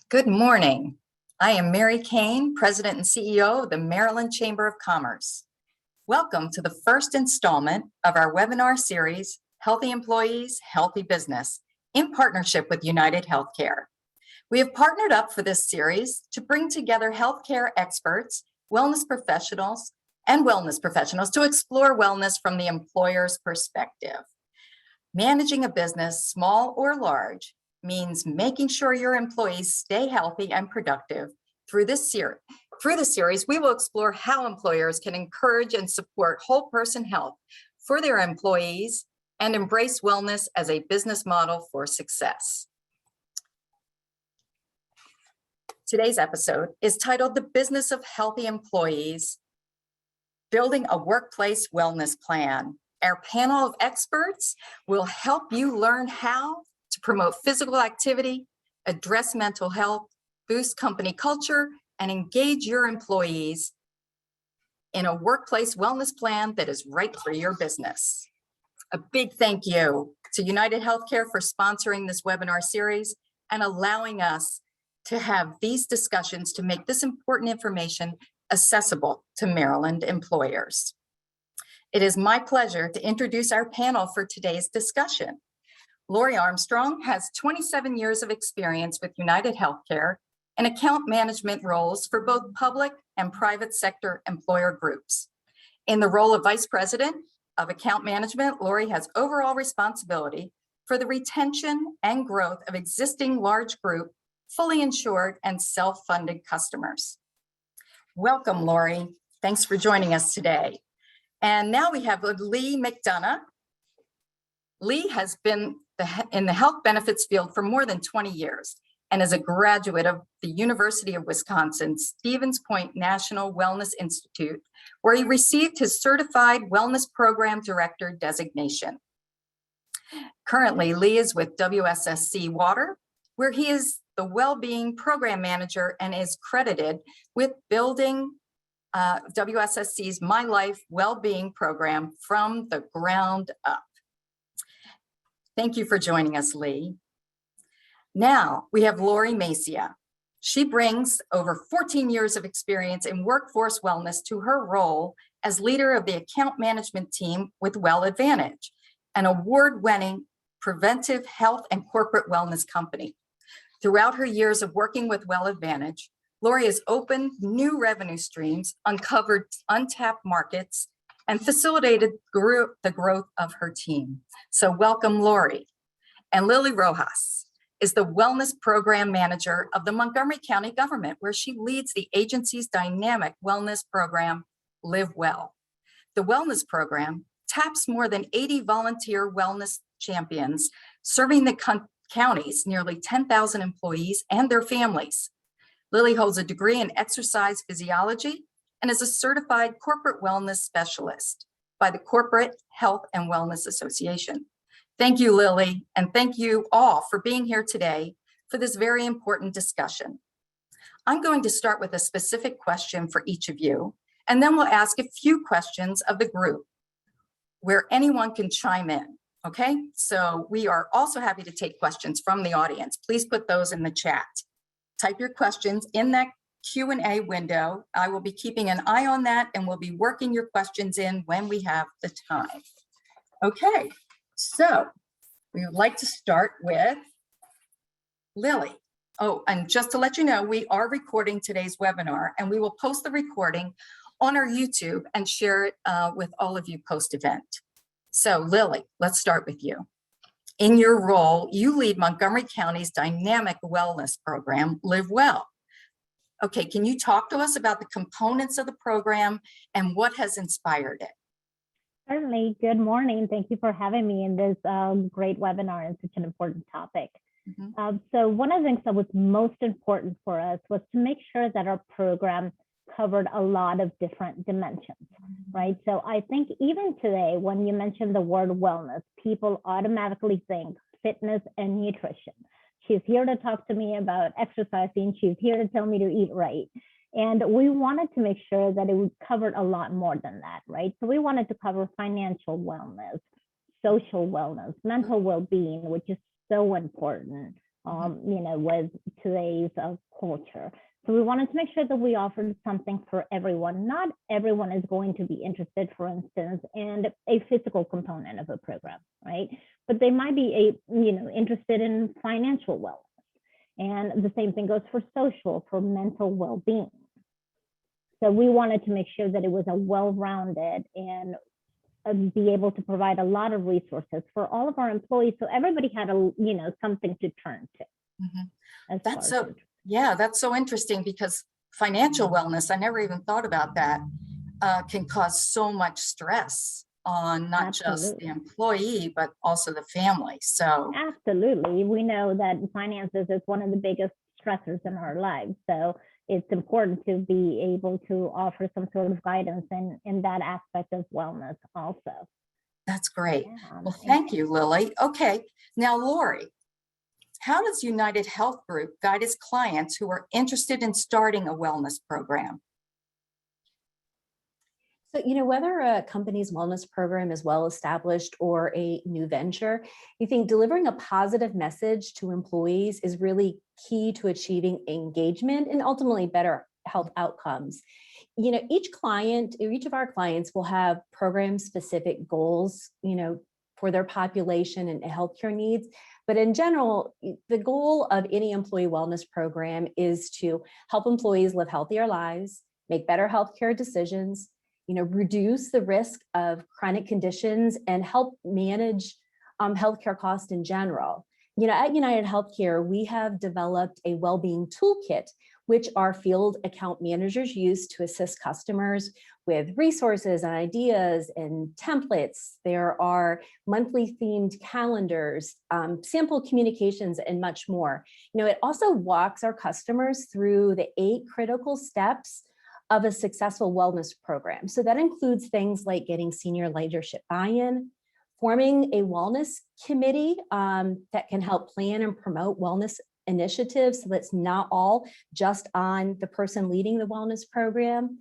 Good morning. I am Mary Kane, President and CEO of the Maryland Chamber of Commerce. Welcome to the first installment of our webinar series, Healthy Employees, Healthy Business, in partnership with UnitedHealthcare. We have partnered up for this series to bring together healthcare experts, wellness professionals to explore wellness from the employer's perspective. Managing a business, small or large, means making sure your employees stay healthy and productive. Through the series, we will explore how employers can encourage and support whole person health for their employees and embrace wellness as a business model for success. Today's episode is titled The Business of Healthy Employees, Building a Workplace Wellness Plan. Our panel of experts will help you learn how to promote physical activity, address mental health, boost company culture, and engage your employees in a workplace wellness plan that is right for your business. A big thank you to UnitedHealthcare for sponsoring this webinar series and allowing us to have these discussions to make this important information accessible to Maryland employers. It is my pleasure to introduce our panel for today's discussion. Lori Armstrong has 27 years of experience with UnitedHealthcare in account management roles for both public and private sector employer groups. In the role of Vice President of Account Management, Lori has overall responsibility for the retention and growth of existing large group, fully insured and self-funded customers. Welcome, Lori. Thanks for joining us today. And now we have Lee McDonough. Lee has been in the health benefits field for more than 20 years and is a graduate of the University of Wisconsin Stevens Point National Wellness Institute, where he received his Certified Wellness Program Director designation. Currently, Lee is with WSSC Water, where he is the WellBeing Program Manager and is credited with building WSSC's My Life Wellbeing Program from the ground up. Thank you for joining us, Lee. Now we have Lori Macia. She brings over 14 years of experience in workforce wellness to her role as leader of the account management team with WellAdvantage, an award-winning preventive health and corporate wellness company. Throughout her years of working with WellAdvantage, Lori has opened new revenue streams, uncovered untapped markets, and facilitated the growth of her team. So welcome, Lori. And Lily Rojas is the Wellness Program Manager of the Montgomery County government, where she leads the agency's dynamic wellness program, Live Well. The wellness program taps more than 80 volunteer wellness champions, serving the county's nearly 10,000 employees and their families. Lily holds a degree in exercise physiology and is a certified corporate wellness specialist by the Corporate Health and Wellness Association. Thank you, Lily, and thank you all for being here today for this very important discussion. I'm going to start with a specific question for each of you, and then we'll ask a few questions of the group where anyone can chime in, okay? So we are also happy to take questions from the audience. Please put those in the chat. Type your questions in that Q&A window. I will be keeping an eye on that and we'll be working your questions in when we have the time. Okay, so we would like to start with Lily. Oh, and just to let you know, we are recording today's webinar and we will post the recording on our YouTube and share it with all of you post-event. So Lily, let's start with you. In your role, you lead Montgomery County's dynamic wellness program, Live Well. Okay, can you talk to us about the components of the program and what has inspired it? Certainly. Good morning. Thank you for having me in this great webinar and such an important topic. So one of the things that was most important for us was to make sure that our program covered a lot of different dimensions, right? So I think even today, when you mention the word wellness, people automatically think fitness and nutrition. She's here to talk to me about exercising. She's here to tell me to eat right. And we wanted to make sure that it covered a lot more than that, right? So we wanted to cover financial wellness, social wellness, mental well-being, which is so important, with today's culture. So we wanted to make sure that we offered something for everyone. Not everyone is going to be interested, for instance, in a physical component of a program, right? But they might be interested in financial wellness. And the same thing goes for social, for mental well-being. So we wanted to make sure that it was a well-rounded and be able to provide a lot of resources for all of our employees, so everybody had something to turn to. That's so interesting, because financial wellness, I never even thought about that, can cause so much stress on not just the employee, but also the family. So absolutely, we know that finances is one of the biggest stressors in our lives. So it's important to be able to offer some sort of guidance in that aspect of wellness also. That's great. Well, thank you, Lily. Okay, now Lori, how does United Health Group guide its clients who are interested in starting a wellness program? So, whether a company's wellness program is well established or a new venture, I think delivering a positive message to employees is really key to achieving engagement and ultimately better health outcomes. Each of our clients will have program-specific goals, for their population and healthcare needs. But in general, the goal of any employee wellness program is to help employees live healthier lives, make better healthcare decisions, reduce the risk of chronic conditions, and help manage healthcare costs in general. At UnitedHealthcare, we have developed a well-being toolkit, which our field account managers use to assist customers with resources and ideas and templates. There are monthly themed calendars, sample communications, and much more. It also walks our customers through the 8 critical steps of a successful wellness program. So that includes things like getting senior leadership buy-in, forming a wellness committee that can help plan and promote wellness initiatives, so that's not all just on the person leading the wellness program.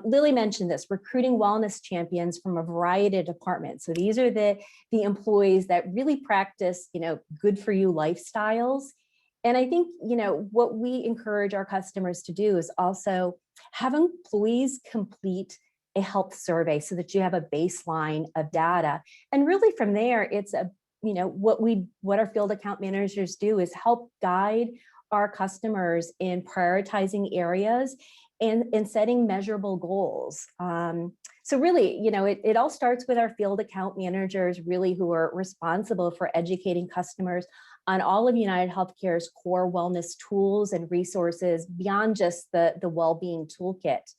Lily mentioned this, recruiting wellness champions from a variety of departments. So these are the employees that really practice, good for you lifestyles. And I think, what we encourage our customers to do is also have employees complete a health survey so that you have a baseline of data. And really from there, it's what our field account managers do is help guide our customers in prioritizing areas and setting measurable goals. So really, it all starts with our field account managers, really, who are responsible for educating customers on all of UnitedHealthcare's core wellness tools and resources beyond just the well-being toolkit.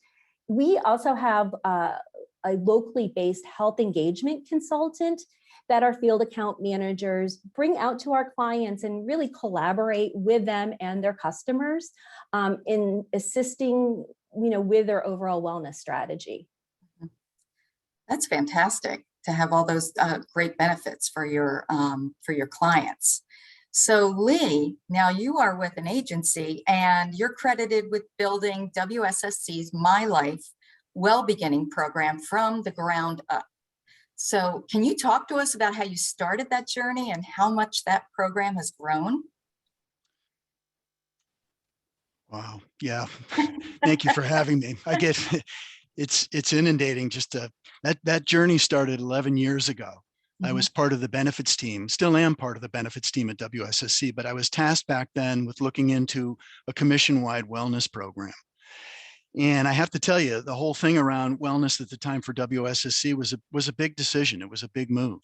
We also have a locally based health engagement consultant that our field account managers bring out to our clients and really collaborate with them and their customers in assisting, with their overall wellness strategy. That's fantastic to have all those great benefits for your clients. So Lee, now you are with an agency and you're credited with building WSSC's My Life WellBeing program from the ground up. So can you talk to us about how you started that journey and how much that program has grown? Wow. Yeah. Thank you for having me. I get it's inundating. That journey started 11 years ago. I was part of the benefits team, still am part of the benefits team at WSSC, but I was tasked back then with looking into a commission-wide wellness program. And I have to tell you, the whole thing around wellness at the time for WSSC was a big decision. It was a big move.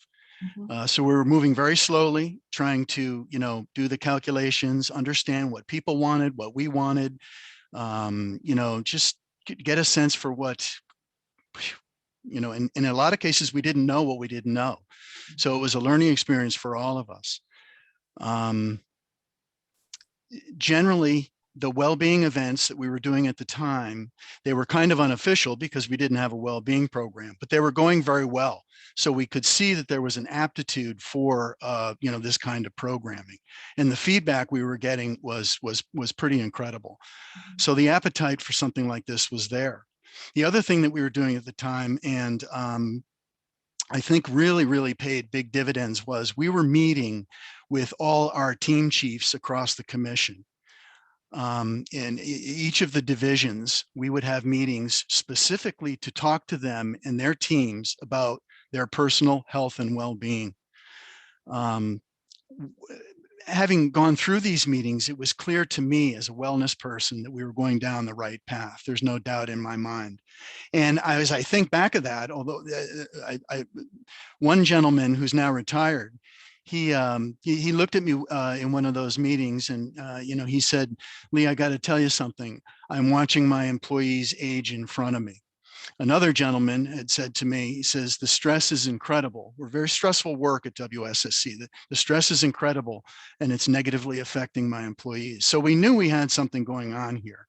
So we were moving very slowly, trying to, do the calculations, understand what people wanted, what we wanted, just get a sense for what, in a lot of cases, we didn't know what we didn't know. So it was a learning experience for all of us. Generally, the well-being events that we were doing at the time, they were kind of unofficial because we didn't have a well-being program, but they were going very well. So we could see that there was an aptitude for, this kind of programming, and the feedback we were getting was pretty incredible. So the appetite for something like this was there. The other thing that we were doing at the time, and I think really paid big dividends was we were meeting with all our team chiefs across the commission. In each of the divisions, we would have meetings specifically to talk to them and their teams about their personal health and well-being. Having gone through these meetings, it was clear to me as a wellness person that we were going down the right path. There's no doubt in my mind. And as I think back of that, although one gentleman who's now retired, he looked at me in one of those meetings, and he said, "Lee, I got to tell you something. I'm watching my employees age in front of me." Another gentleman had said to me, he says, "The stress is incredible. We're very stressful work at WSSC. The stress is incredible, and it's negatively affecting my employees." So we knew we had something going on here.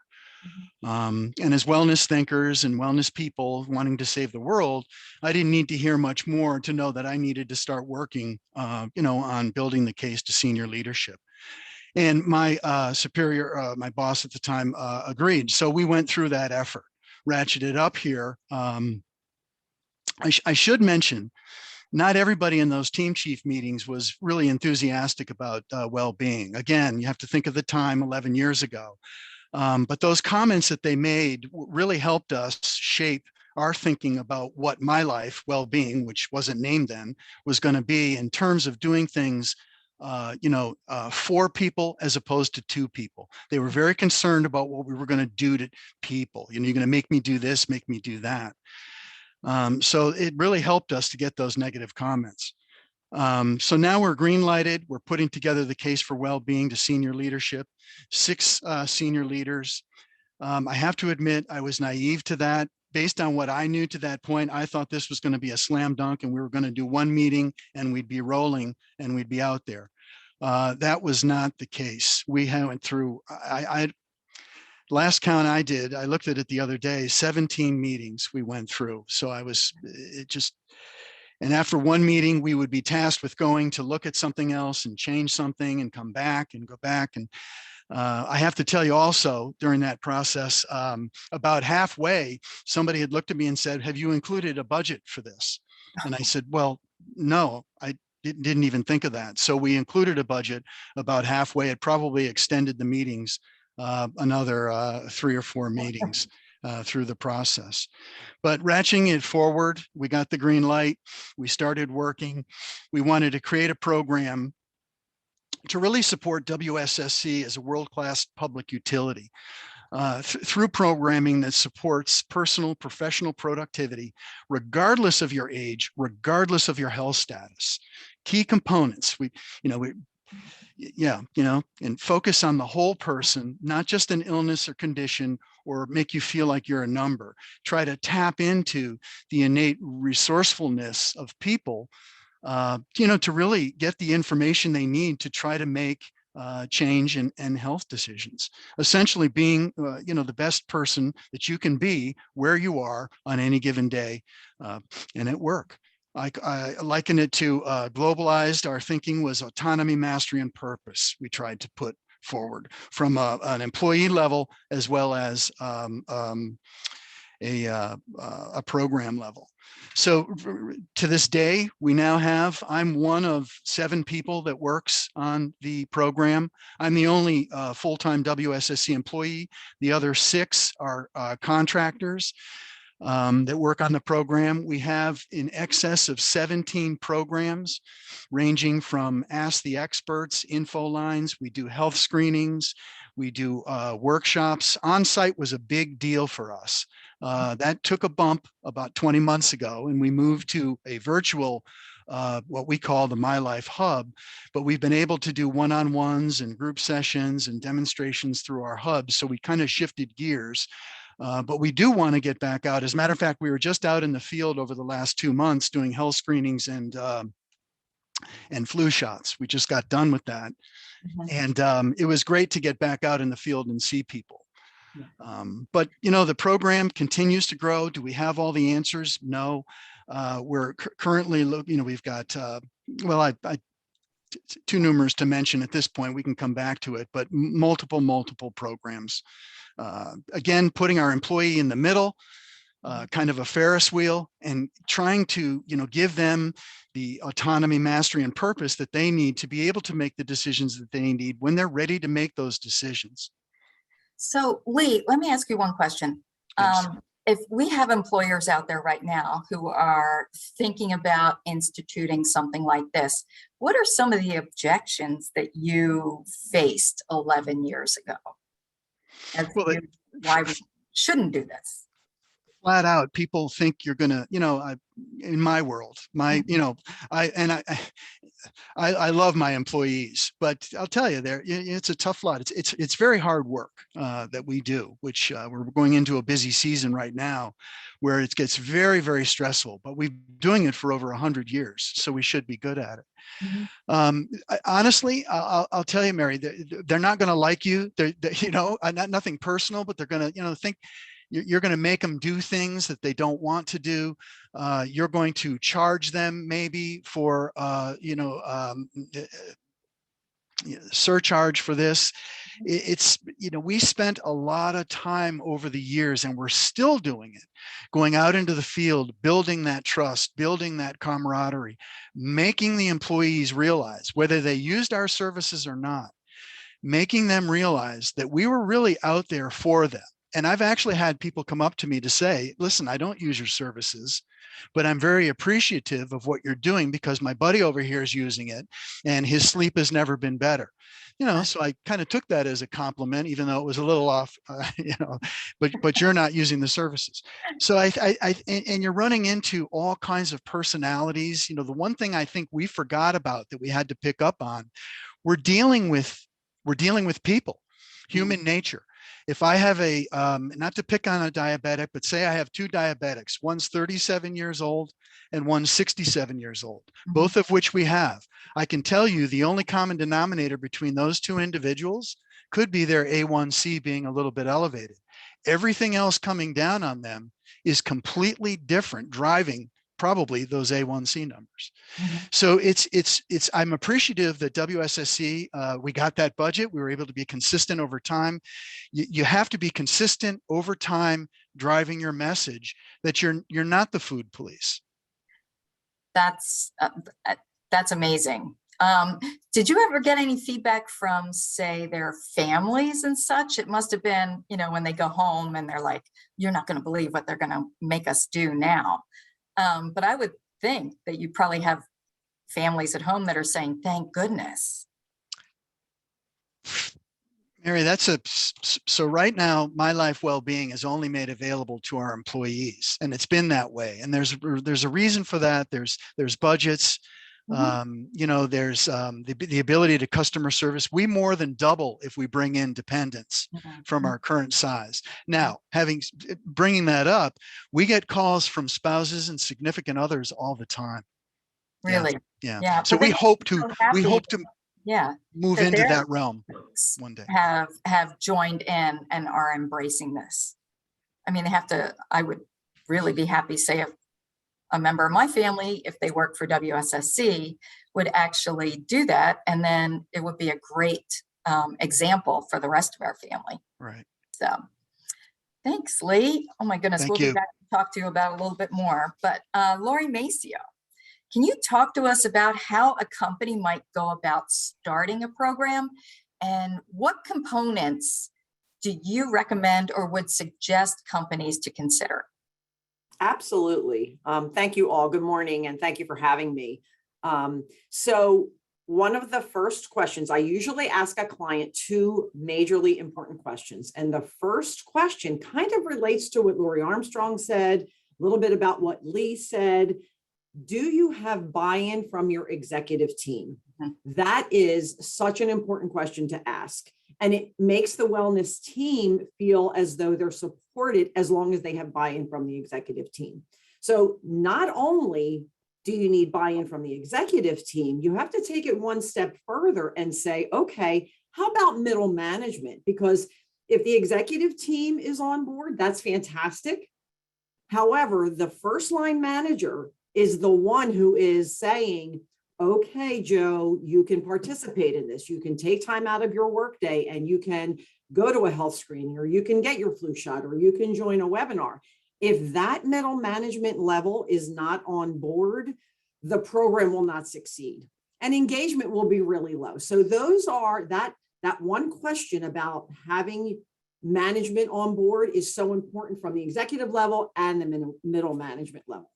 And as wellness thinkers and wellness people wanting to save the world, I didn't need to hear much more to know that I needed to start working, on building the case to senior leadership. And my superior, my boss at the time, agreed. So we went through that effort, ratcheted up here. I should mention, not everybody in those team chief meetings was really enthusiastic about well-being. Again, you have to think of the time 11 years ago. But those comments that they made really helped us shape our thinking about what my life, well-being, which wasn't named then, was going to be in terms of doing things, for people as opposed to to people. They were very concerned about what we were going to do to people. You're going to make me do this, make me do that. So it really helped us to get those negative comments. So now we're green lighted. We're putting together the case for well-being to senior leadership, 6 senior leaders. I have to admit, I was naive to that. Based on what I knew to that point, I thought this was going to be a slam dunk and we were going to do one meeting and we'd be rolling and we'd be out there. That was not the case. We went through, last count I did, I looked at it the other day, 17 meetings we went through. So and after one meeting, we would be tasked with going to look at something else and change something and come back and go back. And I have to tell you also during that process, about halfway, somebody had looked at me and said, "Have you included a budget for this?" And I said, "Well, no, I didn't even think of that." So we included a budget about halfway. It probably extended the meetings another 3 or 4 meetings through the process. But ratcheting it forward, we got the green light. We started working. We wanted to create a program to really support WSSC as a world-class public utility through programming that supports personal, professional productivity, regardless of your age, regardless of your health status. Key components, and focus on the whole person, not just an illness or condition or make you feel like you're a number. Try to tap into the innate resourcefulness of people, to really get the information they need to try to make change and health decisions. Essentially being, the best person that you can be where you are on any given day and at work. I liken it to globalized. Our thinking was autonomy, mastery, and purpose. We tried to put forward from an employee level as well as a program level. So to this day, we now have, I'm one of 7 people that works on the program. I'm the only full-time WSSC employee. The other 6 are contractors that work on the program. We have in excess of 17 programs ranging from Ask the Experts, info lines. We do health screenings. We do workshops. On-site was a big deal for us. That took a bump about 20 months ago, and we moved to a virtual, what we call the My Life Hub, but we've been able to do one-on-ones and group sessions and demonstrations through our hubs. So we kind of shifted gears. But we do want to get back out. As a matter of fact, we were just out in the field over the last 2 months doing health screenings and flu shots. We just got done with that. And it was great to get back out in the field and see people. But, the program continues to grow. Do we have all the answers? No. We're currently looking, we've got, too numerous to mention at this point. We can come back to it, but multiple programs. Again, putting our employee in the middle, kind of a Ferris wheel, and trying to, give them the autonomy, mastery, and purpose that they need to be able to make the decisions that they need when they're ready to make those decisions. So Lee, let me ask you one question. Yes. If we have employers out there right now who are thinking about instituting something like this, what are some of the objections that you faced 11 years ago as Well, to why we shouldn't do this? Flat out, people think you're gonna, in my world, I love my employees, but I'll tell you, it's a tough lot. It's very hard work that we do, which we're going into a busy season right now, where it gets very, very stressful. But we've been doing it for over 100 years, so we should be good at it. Honestly, I'll tell you, Mary, they're not going to like you. Nothing personal, but they're going to, think. You're going to make them do things that they don't want to do. You're going to charge them maybe for, surcharge for this. We spent a lot of time over the years, and we're still doing it, going out into the field, building that trust, building that camaraderie, making the employees realize, whether they used our services or not, making them realize that we were really out there for them. And I've actually had people come up to me to say, listen, I don't use your services, but I'm very appreciative of what you're doing because my buddy over here is using it and his sleep has never been better. So I kind of took that as a compliment, even though it was a little off, but you're not using the services. So and you're running into all kinds of personalities. The one thing I think we forgot about that we had to pick up on, we're dealing with people, human nature. If I have not to pick on a diabetic, but say I have two diabetics, one's 37 years old and one's 67 years old, both of which we have. I can tell you the only common denominator between those two individuals could be their A1C being a little bit elevated. Everything else coming down on them is completely different, driving probably those A1C numbers. So I'm appreciative that WSSC, we got that budget. We were able to be consistent over time. You have to be consistent over time, driving your message that you're not the food police. That's amazing. Did you ever get any feedback from, say, their families and such? It must have been, when they go home and they're like, you're not going to believe what they're going to make us do now. But I would think that you probably have families at home that are saying, thank goodness. Mary, so right now, My Life Wellbeing is only made available to our employees, and it's been that way. And there's a reason for that. There's budgets. There's the ability to customer service. We more than double if we bring in dependents from our current size. Now, bringing that up, we get calls from spouses and significant others all the time. Really? Yeah. So we hope to move into that realm one day. Have joined in and are embracing this. I mean, I would really be happy, say, if a member of my family, if they work for WSSC, would actually do that. And then it would be a great example for the rest of our family. Right. So thanks, Lee. Oh my goodness. Thank We'll you. be back to talk to you about a little bit more. But Lori Maceo, can you talk to us about how a company might go about starting a program, and what components do you recommend or would suggest companies to consider? Absolutely. Thank you all. Good morning, and thank you for having me. So one of the first questions, I usually ask a client two majorly important questions. And the first question kind of relates to what Lori Armstrong said, a little bit about what Lee said. Do you have buy-in from your executive team? That is such an important question to ask. And it makes the wellness team feel as though they're supported as long as they have buy-in from the executive team. So not only do you need buy-in from the executive team, you have to take it one step further and say, okay, how about middle management? Because if the executive team is on board, that's fantastic. However, the first line manager is the one who is saying, okay, Joe, you can participate in this. You can take time out of your workday and you can go to a health screening, or you can get your flu shot, or you can join a webinar. If that middle management level is not on board, the program will not succeed and engagement will be really low. So those are that one question about having management on board is so important from the executive level and the middle management level.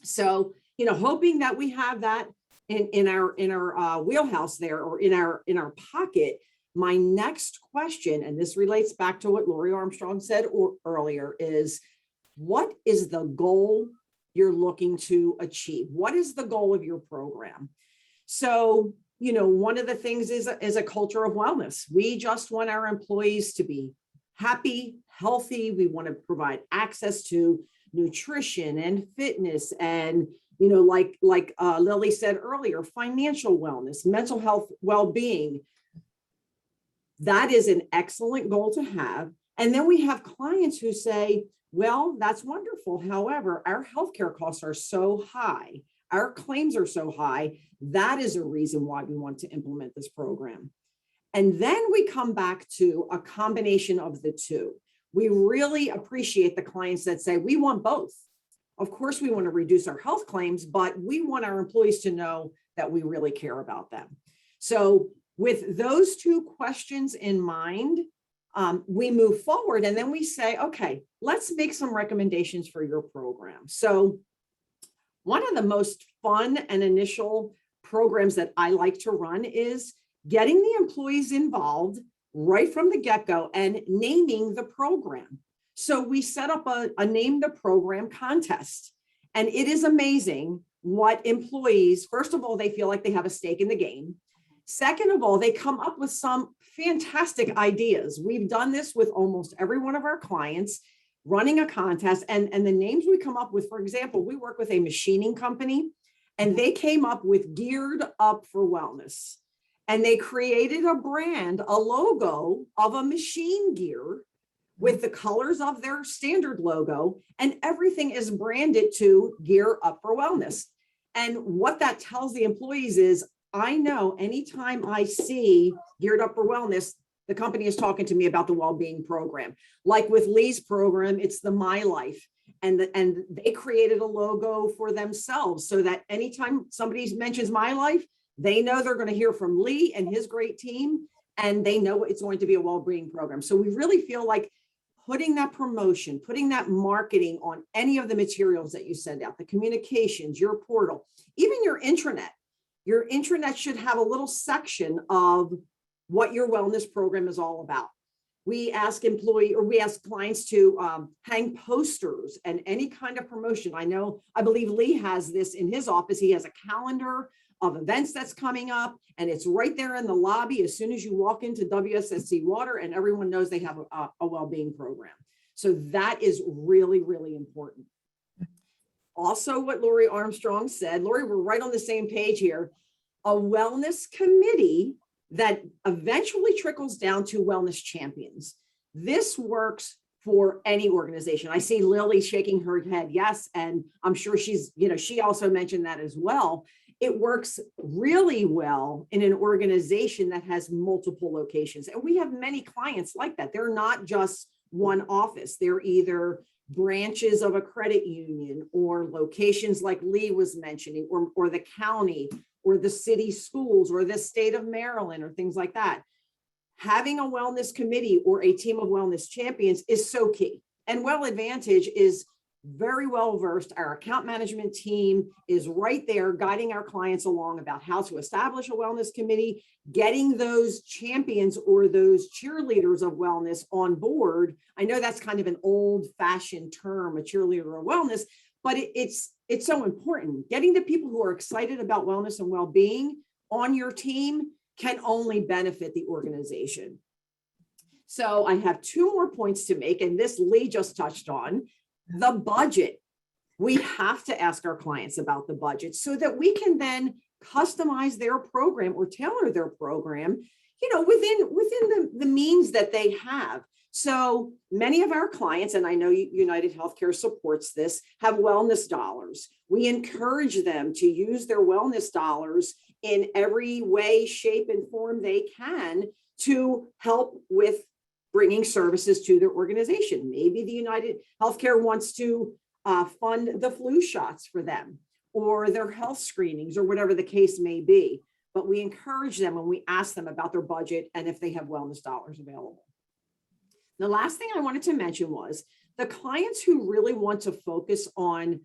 So, hoping that we have that in our wheelhouse there, or in our pocket. My next question, and this relates back to what Lori Armstrong said earlier, is what is the goal you're looking to achieve? What is the goal of your program? So, one of the things is a culture of wellness. We just want our employees to be happy, healthy. We want to provide access to nutrition and fitness and, like Lily said earlier, financial wellness, mental health, well-being. That is an excellent goal to have. And then we have clients who say, well, that's wonderful. However, our healthcare costs are so high. Our claims are so high. That is a reason why we want to implement this program. And then we come back to a combination of the two. We really appreciate the clients that say, we want both. Of course, we want to reduce our health claims, but we want our employees to know that we really care about them. So with those two questions in mind, we move forward and then we say, okay, let's make some recommendations for your program. So one of the most fun and initial programs that I like to run is getting the employees involved right from the get-go and naming the program. So we set up a name the program contest. And it is amazing what employees, first of all, they feel like they have a stake in the game. Second of all, they come up with some fantastic ideas. We've done this with almost every one of our clients, running a contest, and the names we come up with, for example, we work with a machining company and they came up with Geared Up for Wellness. And they created a brand, a logo of a machine gear with the colors of their standard logo, and everything is branded to Gear Up for Wellness. And what that tells the employees is, I know anytime I see Geared Up for Wellness, the company is talking to me about the WellBeing program. Like with Lee's program, it's the My Life. And they created a logo for themselves so that anytime somebody mentions My Life, they know they're going to hear from Lee and his great team, and they know it's going to be a WellBeing program. So we really feel like putting that promotion, putting that marketing on any of the materials that you send out, the communications, your portal, even your intranet. Your intranet should have a little section of what your wellness program is all about. We ask clients to hang posters and any kind of promotion. I believe Lee has this in his office. He has a calendar of events that's coming up, and it's right there in the lobby as soon as you walk into WSSC Water, and everyone knows they have a well-being program. So that is really, really important. Also, what Lori Armstrong said, Lori, we're right on the same page here, a wellness committee that eventually trickles down to wellness champions. This works for any organization. I see Lily shaking her head, yes, and I'm sure she also mentioned that as well. It works really well in an organization that has multiple locations. And we have many clients like that. They're not just one office. They're either branches of a credit union or locations like Lee was mentioning, or the county or the city schools or the state of Maryland or things like that. Having a wellness committee or a team of wellness champions is so key. And Well Advantage is very well versed. Our account management team is right there guiding our clients along about how to establish a wellness committee, getting those champions or those cheerleaders of wellness on board. I know that's kind of an old-fashioned term, a cheerleader of wellness, but it's so important. Getting the people who are excited about wellness and well-being on your team can only benefit the organization. So I have two more points to make, and this Lee just touched on. The budget. We have to ask our clients about the budget so that we can then customize their program or tailor their program, within the means that they have. So many of our clients, and I know UnitedHealthcare supports this, have wellness dollars. We encourage them to use their wellness dollars in every way, shape, and form they can to help with bringing services to their organization. Maybe the UnitedHealthcare wants to fund the flu shots for them or their health screenings or whatever the case may be. But we encourage them when we ask them about their budget and if they have wellness dollars available. The last thing I wanted to mention was the clients who really want to focus on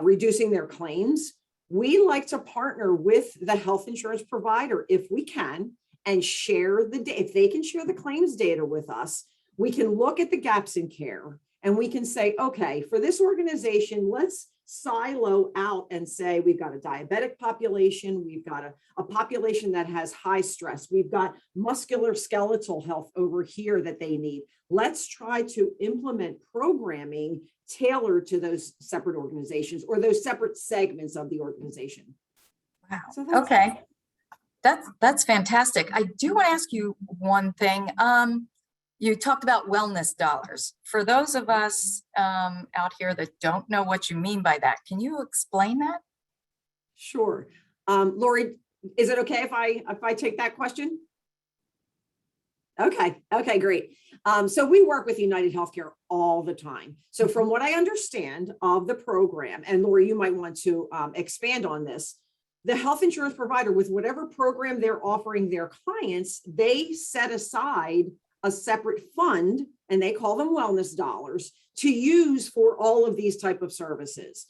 reducing their claims. We like to partner with the health insurance provider if we can and share the data. If they can share the claims data with us, we can look at the gaps in care and we can say, okay, for this organization, let's silo out and say, we've got a diabetic population, we've got a population that has high stress, we've got musculoskeletal health over here that they need. Let's try to implement programming tailored to those separate organizations or those separate segments of the organization. Wow. So Okay. That's fantastic. I do want to ask you one thing. You talked about wellness dollars. For those of us out here that don't know what you mean by that, can you explain that? Sure. Lori, is it okay if I take that question? Okay, great. So we work with UnitedHealthcare all the time. So from what I understand of the program, and Lori, you might want to expand on this, the health insurance provider, with whatever program they're offering their clients, they set aside a separate fund, and they call them wellness dollars, to use for all of these type of services.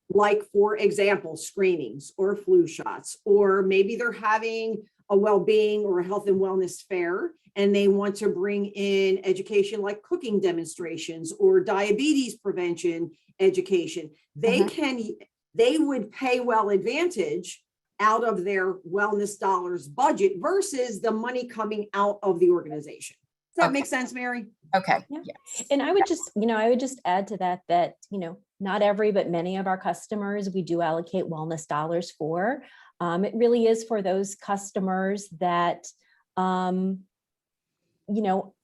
Like, for example, screenings or flu shots, or maybe they're having a well-being or a health and wellness fair, and they want to bring in education like cooking demonstrations or diabetes prevention education. They would pay well advantage out of their wellness dollars budget versus the money coming out of the organization. Does that make sense, Mary? Okay. Yeah. Yes. And I would just add to that, not every, but many of our customers, we do allocate wellness dollars for. It really is for those customers that,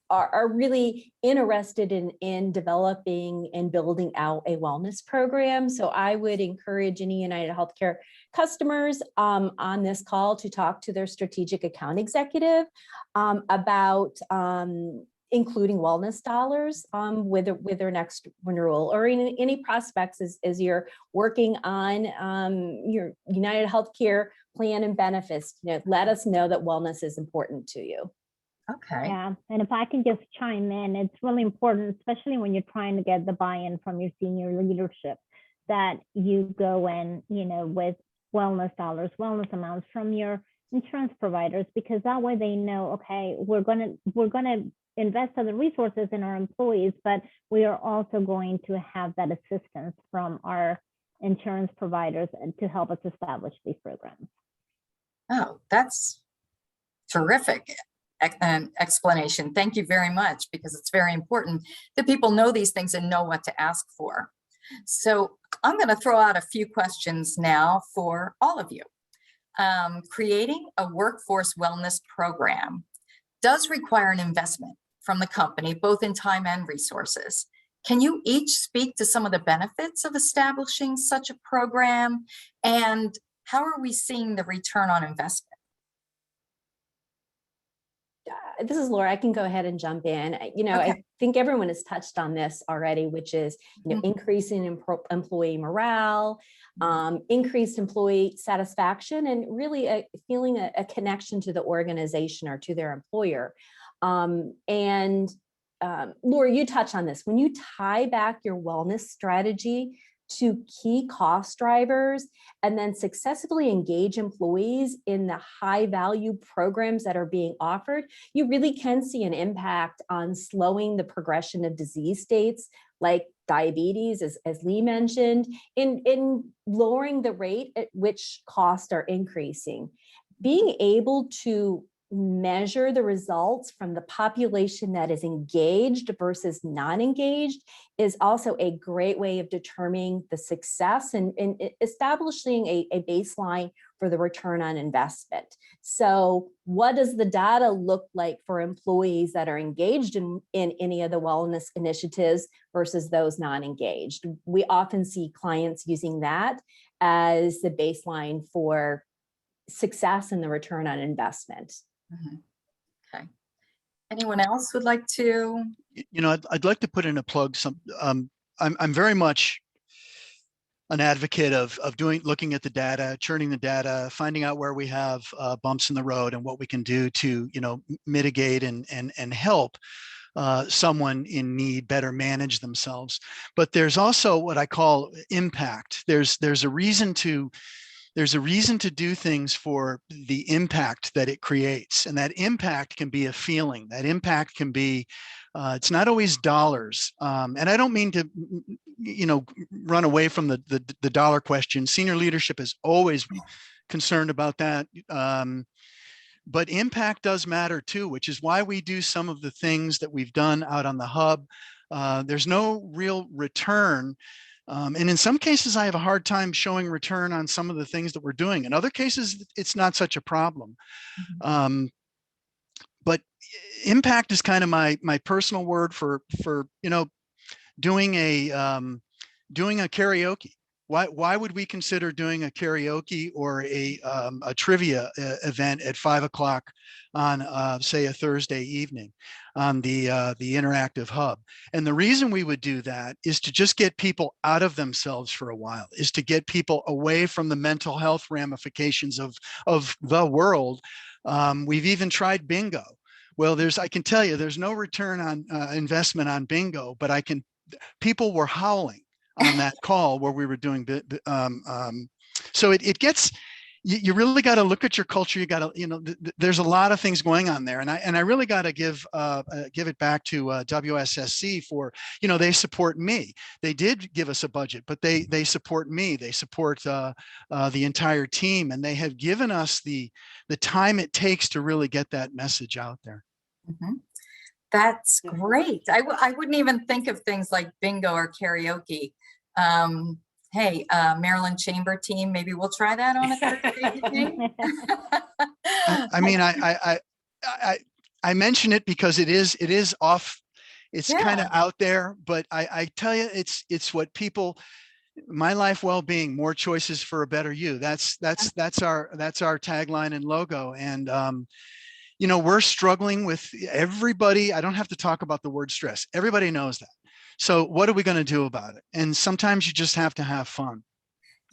are really interested in developing and building out a wellness program. So I would encourage any UnitedHealthcare customers on this call to talk to their strategic account executive about including wellness dollars with their next renewal, or any prospects as you're working on your UnitedHealthcare plan and benefits. Let us know that wellness is important to you. Okay. Yeah, and if I can just chime in, it's really important, especially when you're trying to get the buy-in from your senior leadership, that you go in, with wellness dollars, wellness amounts from your insurance providers, because that way they know, okay, we're gonna invest other resources in our employees, but we are also going to have that assistance from our insurance providers to help us establish these programs. Oh, that's terrific explanation. Thank you very much, because it's very important that people know these things and know what to ask for. So I'm going to throw out a few questions now for all of you. Creating a workforce wellness program does require an investment from the company, both in time and resources. Can you each speak to some of the benefits of establishing such a program, and how are we seeing the return on investment? This is Laura. I can go ahead and jump in. Okay. I think everyone has touched on this already, which is, increasing employee morale, increased employee satisfaction, and really feeling a connection to the organization or to their employer. Laura, you touch on this. When you tie back your wellness strategy to key cost drivers and then successfully engage employees in the high value programs that are being offered, you really can see an impact on slowing the progression of disease states like diabetes, as Lee mentioned, in lowering the rate at which costs are increasing. Being able to measure the results from the population that is engaged versus non-engaged is also a great way of determining the success and establishing a baseline for the return on investment. So what does the data look like for employees that are engaged in any of the wellness initiatives versus those non-engaged? We often see clients using that as the baseline for success and the return on investment. Okay. Anyone else would like to? You know, I'd like to put in a plug. I'm very much an advocate of looking at the data, churning the data, finding out where we have bumps in the road and what we can do to, you know, mitigate and help someone in need better manage themselves. But there's also what I call impact. There's a reason to do things for the impact that it creates. And that impact can be a feeling. That impact can be, it's not always dollars. And I don't mean to, you know, run away from the dollar question. Senior leadership is always concerned about that. But impact does matter too, which is why we do some of the things that we've done out on the hub. There's no real return. And in some cases, I have a hard time showing return on some of the things that we're doing. In other cases, it's not such a problem. But impact is kind of my personal word for you know, doing a karaoke. Why would we consider doing a karaoke or a trivia event at 5 o'clock on say a Thursday evening on the interactive hub? And the reason we would do that is to just get people out of themselves for a while, is to get people away from the mental health ramifications of the world. We've even tried bingo. Well, I can tell you, there's no return on investment on bingo, but people were howling on that call where we were doing, so it gets, you really got to look at your culture. You got to, you know, there's a lot of things going on there. And I really got to give it back to WSSC for, you know, they support me. They did give us a budget, but they support me. They support the entire team, and they have given us the time it takes to really get that message out there. Mm-hmm. That's great. I wouldn't even think of things like bingo or karaoke. Hey, Maryland Chamber team, maybe we'll try that on a Thursday evening. I mean, I mention it because it is off. It's kind of out there, but I tell you, it's what people. My life, well-being, more choices for a better you. That's our tagline and logo. And you know, we're struggling with everybody. I don't have to talk about the word stress. Everybody knows that. So what are we going to do about it? And sometimes you just have to have fun.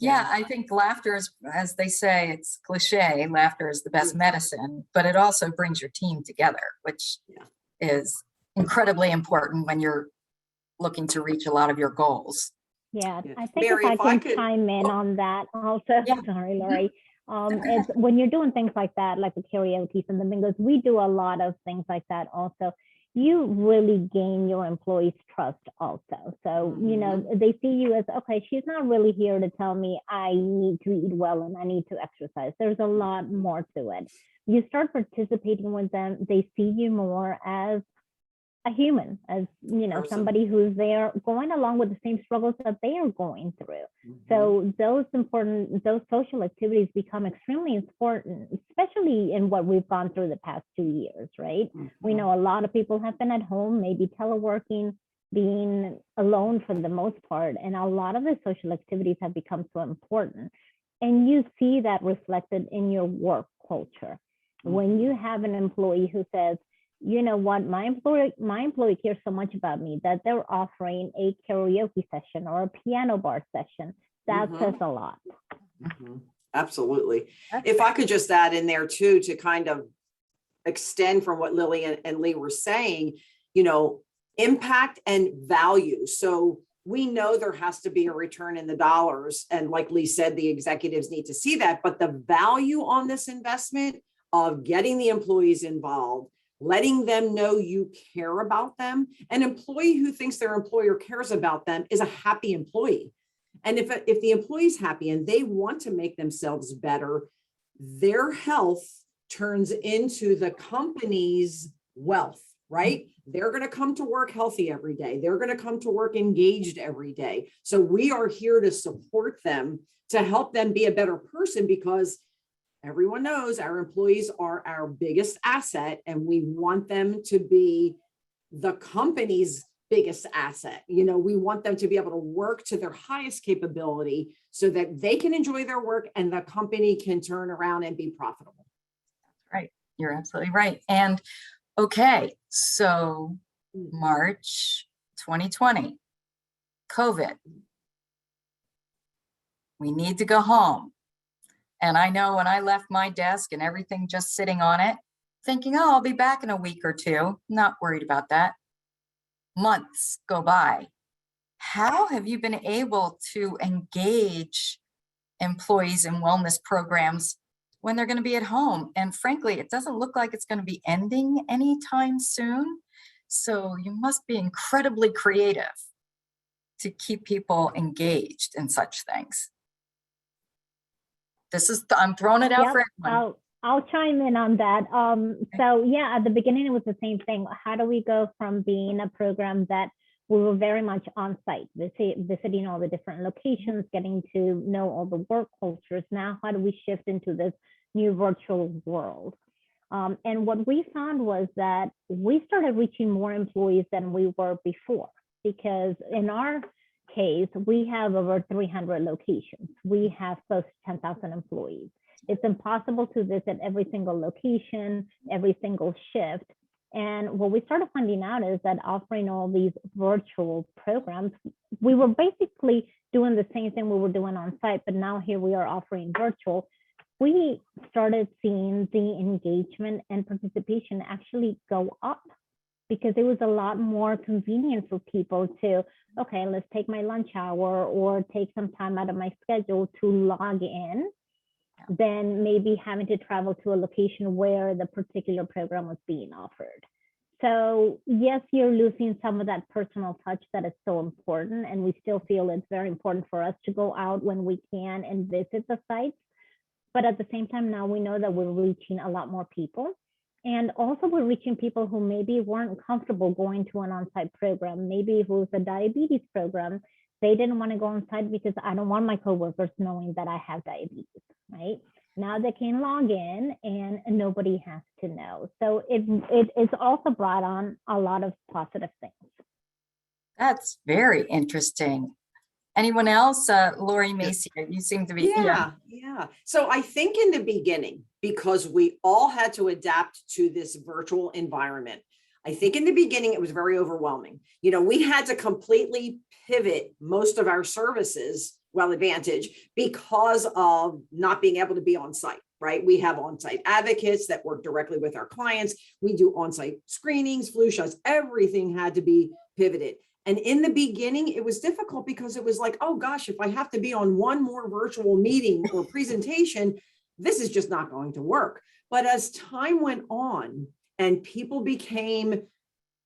Yeah, I think laughter is, as they say, it's cliche, laughter is the best medicine, but it also brings your team together, which is incredibly important when you're looking to reach a lot of your goals. Yeah, I think Mary, if I can chime in on that also, sorry, Lori. It's when you're doing things like that, like the karaoke and the bingos, we do a lot of things like that also. You really gain your employees' trust also. So, you know, they see you as, okay, she's not really here to tell me I need to eat well and I need to exercise. There's a lot more to it. You start participating with them, they see you more as a human, as, you know, somebody who's there going along with the same struggles that they are going through. So those social activities become extremely important, especially in what we've gone through the past 2 years, right? We know a lot of people have been at home, maybe teleworking, being alone for the most part, and a lot of the social activities have become so important. And you see that reflected in your work culture. When you have an employee who says, you know what, my employee cares so much about me that they're offering a karaoke session or a piano bar session, that says a lot. Absolutely. If I could just add in there too, to kind of extend from what Lily and Lee were saying, you know, impact and value. So we know there has to be a return in the dollars. And like Lee said, the executives need to see that, but the value on this investment of getting the employees involved, letting them know you care about them. An employee who thinks their employer cares about them is a happy employee. And if the employee's happy and they want to make themselves better, their health turns into the company's wealth, right? They're going to come to work healthy every day. They're going to come to work engaged every day. So we are here to support them, to help them be a better person, because everyone knows our employees are our biggest asset, and we want them to be the company's biggest asset. You know, we want them to be able to work to their highest capability so that they can enjoy their work and the company can turn around and be profitable. Right. You're absolutely right. And Okay, so March 2020, COVID. We need to go home. And I know when I left my desk and everything just sitting on it, thinking, oh, I'll be back in a week or two. Not worried about that. Months go by. How have you been able to engage employees in wellness programs when they're going to be at home? And frankly, it doesn't look like it's going to be ending anytime soon. So you must be incredibly creative to keep people engaged in such things. I'm throwing it out Yep, for everyone. I'll chime in on that. So yeah, at the beginning, it was the same thing. How do we go from being a program that we were very much on site, visiting all the different locations, getting to know all the work cultures. Now, how do we shift into this new virtual world? And what we found was that we started reaching more employees than we were before, because in our case, we have over 300 locations. We have close to 10,000 employees. It's impossible to visit every single location, every single shift. And what we started finding out is that offering all these virtual programs, we were basically doing the same thing we were doing on site, but now here we are offering virtual. We started seeing the engagement and participation actually go up, because it was a lot more convenient for people to, okay, let's take my lunch hour or take some time out of my schedule to log in, than maybe having to travel to a location where the particular program was being offered. So yes, you're losing some of that personal touch that is so important. And we still feel it's very important for us to go out when we can and visit the sites. But at the same time, now we know that we're reaching a lot more people. And also we're reaching people who maybe weren't comfortable going to an on-site program. Maybe if it was a diabetes program, they didn't want to go on site because I don't want my coworkers knowing that I have diabetes, right? Now they can log in and nobody has to know. So it's also brought on a lot of positive things. That's very interesting. Anyone else? Lori Macy, you seem to be. Yeah. So I think in the beginning, because we all had to adapt to this virtual environment, I think in the beginning it was very overwhelming. You know, we had to completely pivot most of our services, WellAdvantage, because of not being able to be on site, right? We have on-site advocates that work directly with our clients. We do on-site screenings, flu shots, everything had to be pivoted. And in the beginning, it was difficult because it was like, oh gosh, if I have to be on one more virtual meeting or presentation, this is just not going to work. But as time went on and people became,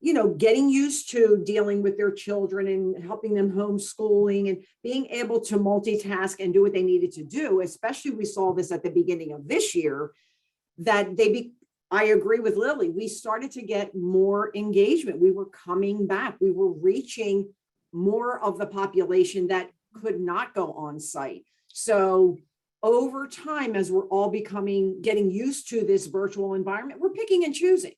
you know, getting used to dealing with their children and helping them homeschooling and being able to multitask and do what they needed to do, especially we saw this at the beginning of this year, that I agree with Lily. We started to get more engagement. We were coming back. We were reaching more of the population that could not go on site. So over time, as we're all getting used to this virtual environment, we're picking and choosing.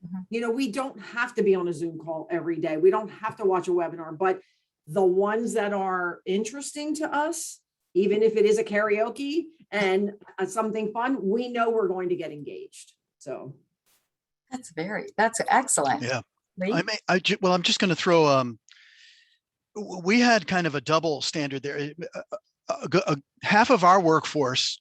Mm-hmm. You know, we don't have to be on a Zoom call every day. We don't have to watch a webinar, but the ones that are interesting to us, even if it is a karaoke and something fun, we know we're going to get engaged. So that's excellent. Yeah. I'm just going to throw, we had kind of a double standard there. Half of our workforce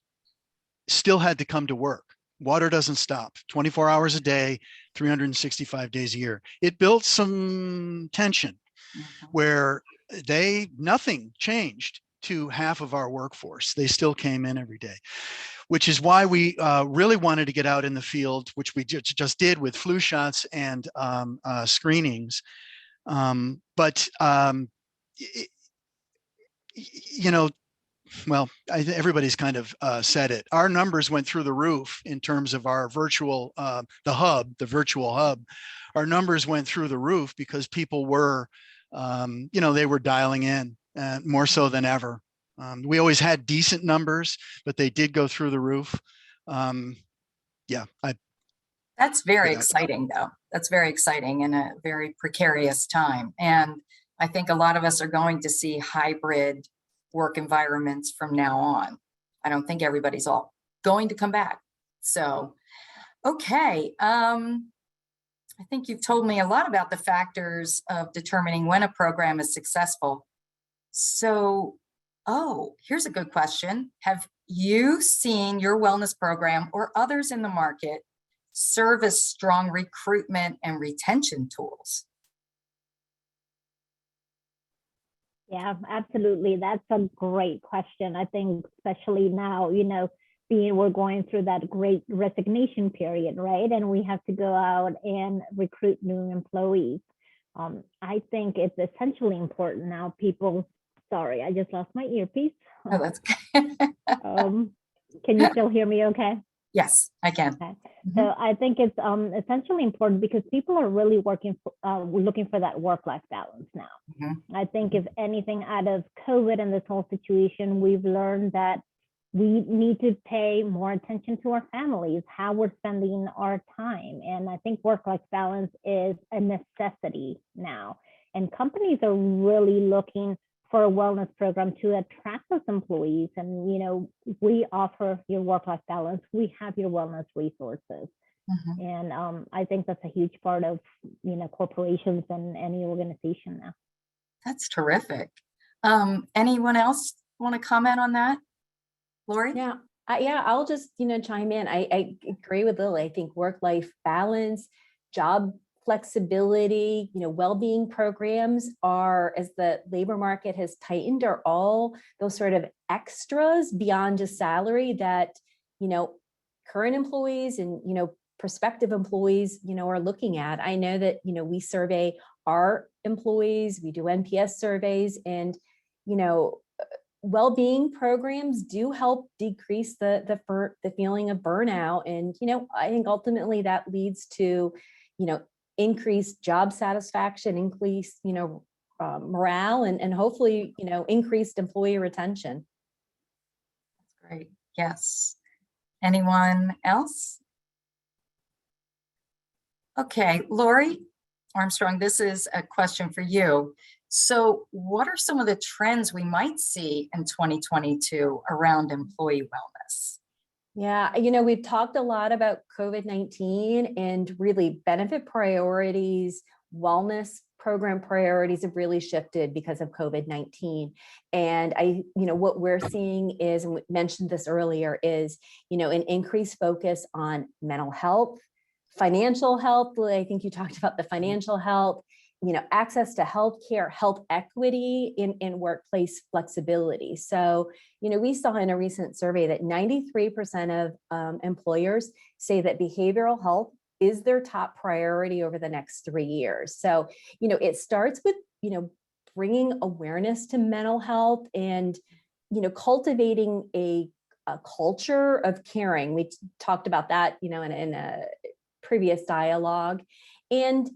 still had to come to work. Water doesn't stop 24 hours a day, 365 days a year. It built some tension where nothing changed to half of our workforce. They still came in every day, which is why we really wanted to get out in the field, which we just did with flu shots and screenings. Everybody's kind of said it. Our numbers went through the roof in terms of our virtual, the virtual hub. Our numbers went through the roof because people were, they were dialing in more so than ever. We always had decent numbers, but they did go through the roof. That's very exciting, though. That's very exciting in a very precarious time. And I think a lot of us are going to see hybrid work environments from now on. I don't think everybody's all going to come back. So, okay. I think you've told me a lot about the factors of determining when a program is successful. So, here's a good question. Have you seen your wellness program or others in the market serve as strong recruitment and retention tools? Yeah, absolutely. That's a great question. I think especially now, we're going through that great resignation period, right? And we have to go out and recruit new employees. I think it's essentially important now. Sorry, I just lost my earpiece. Oh, that's okay. Can you still hear me okay? Yes, I can. Okay. So I think it's essentially important because people are really looking for that work-life balance now. I think if anything out of COVID and this whole situation, we've learned that we need to pay more attention to our families, how we're spending our time. And I think work-life balance is a necessity now. And companies are really looking for a wellness program to attract those employees. And, we offer your work-life balance. We have your wellness resources. And I think that's a huge part of, corporations and any organization now. That's terrific. Anyone else want to comment on that? Lori? Yeah. I'll just, chime in. I agree with Lily. I think work-life balance, job flexibility, well-being programs are, as the labor market has tightened, are all those sort of extras beyond just salary that, current employees and, prospective employees, are looking at. I know that, we survey our employees, we do NPS surveys, and, well-being programs do help decrease the feeling of burnout. And, I think ultimately that leads to, increased job satisfaction, increased, morale, and hopefully, increased employee retention. That's great. Yes. Anyone else? Okay, Lori Armstrong, this is a question for you. So what are some of the trends we might see in 2022 around employee wellness? Yeah, we've talked a lot about COVID-19 and really benefit priorities, wellness program priorities have really shifted because of COVID-19. And what we're seeing is, and we mentioned this earlier, is, an increased focus on mental health, financial health. I think you talked about the financial health, access to healthcare, health equity, in workplace flexibility. So, we saw in a recent survey that 93% of employers say that behavioral health is their top priority over the next 3 years. So, it starts with, bringing awareness to mental health and, cultivating a culture of caring. We talked about that, in a previous dialogue. And,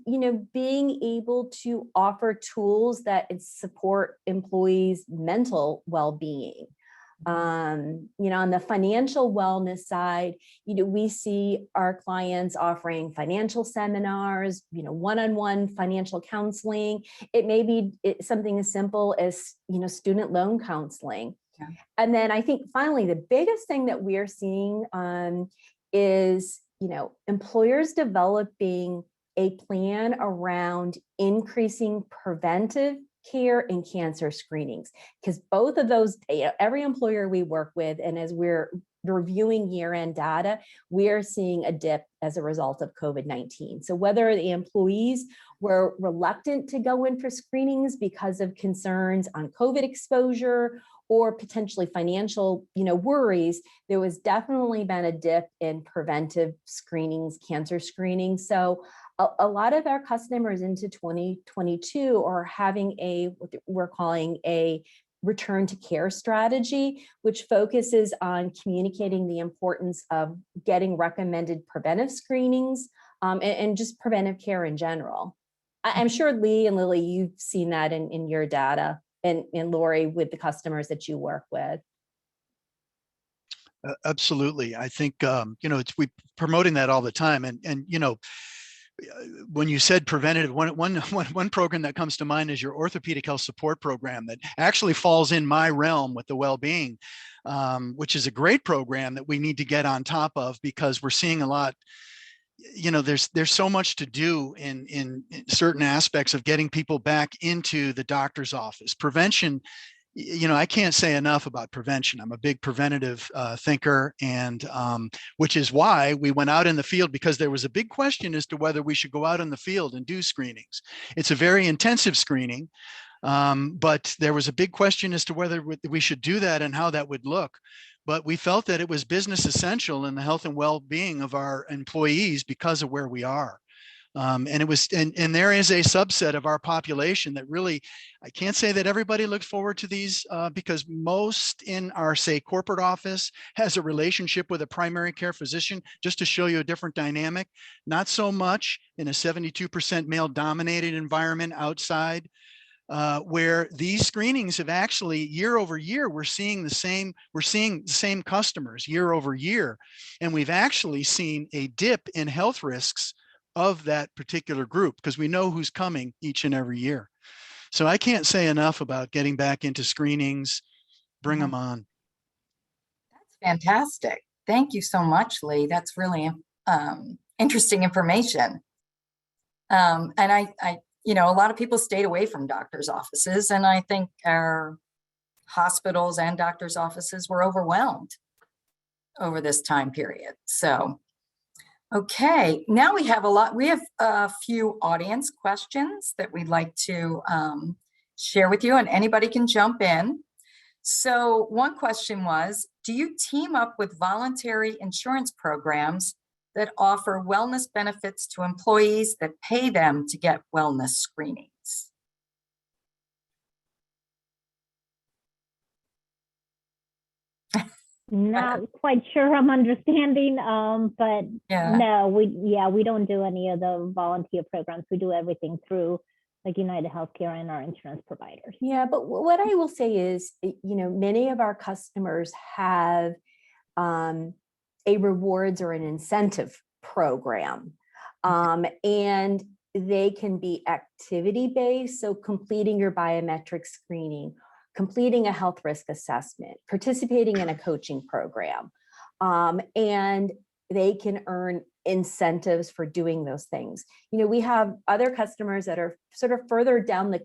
being able to offer tools that support employees' mental well-being. On the financial wellness side, we see our clients offering financial seminars, one-on-one financial counseling. It may be something as simple as, student loan counseling. Yeah. And then I think finally, the biggest thing that we're seeing is, employers developing a plan around increasing preventive care and cancer screenings, because both of those, every employer we work with, and as we're reviewing year-end data, we are seeing a dip as a result of COVID-19. So whether the employees were reluctant to go in for screenings because of concerns on COVID exposure or potentially financial, worries, there was definitely been a dip in preventive screenings, cancer screenings. So a lot of our customers into 2022 are having what we're calling a return to care strategy, which focuses on communicating the importance of getting recommended preventive screenings and just preventive care in general. I'm sure Lee and Lily, you've seen that in your data, and Lori, with the customers that you work with. Absolutely. I think, we promoting that all the time. And when you said preventative, one program that comes to mind is your orthopedic health support program that actually falls in my realm with the well-being, which is a great program that we need to get on top of, because we're seeing a lot. there's so much to do in certain aspects of getting people back into the doctor's office. Prevention, I can't say enough about prevention. I'm a big preventative thinker, and which is why we went out in the field, because there was a big question as to whether we should go out in the field and do screenings. It's a very intensive screening, but there was a big question as to whether we should do that and how that would look. But we felt that it was business essential in the health and well-being of our employees because of where we are. And there is a subset of our population that really, I can't say that everybody looks forward to these because most in our, say, corporate office has a relationship with a primary care physician, just to show you a different dynamic. Not so much in a 72% male dominated environment outside, where these screenings have actually, year over year, we're seeing the same customers year over year. And we've actually seen a dip in health risks of that particular group because we know who's coming each and every year. So I can't say enough about getting back into screenings. Bring them on. That's fantastic. Thank you so much, Lee. That's really interesting information. And I, a lot of people stayed away from doctors' offices, and I think our hospitals and doctors' offices were overwhelmed over this time period. So, okay, now we have a few audience questions that we'd like to share with you, and anybody can jump in. So one question was, do you team up with voluntary insurance programs that offer wellness benefits to employees that pay them to get wellness screenings? Not quite sure I'm understanding, but Yeah. no, we don't do any of the volunteer programs. We do everything through like UnitedHealthcare and our insurance providers. Yeah, but what I will say is, many of our customers have a rewards or an incentive program, and they can be activity-based, so completing your biometric screening, completing a health risk assessment, participating in a coaching program, and they can earn incentives for doing those things. We have other customers that are sort of further down the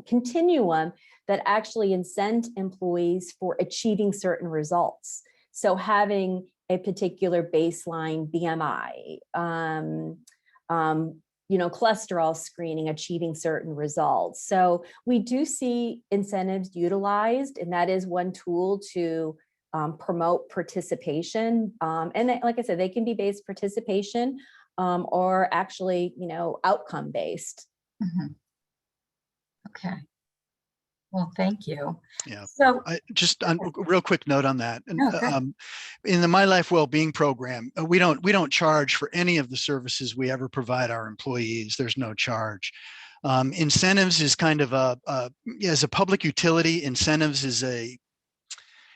continuum that actually incent employees for achieving certain results. So having a particular baseline BMI, cholesterol screening, achieving certain results. So we do see incentives utilized, and that is one tool to promote participation. And like I said, they can be based participation or actually, outcome based. Mm-hmm. Okay. Well, thank you. Yeah. So just a real quick note on that. Okay. In the My Life Wellbeing program, we don't charge for any of the services we ever provide our employees. There's no charge. Incentives is kind of as a public utility, incentives is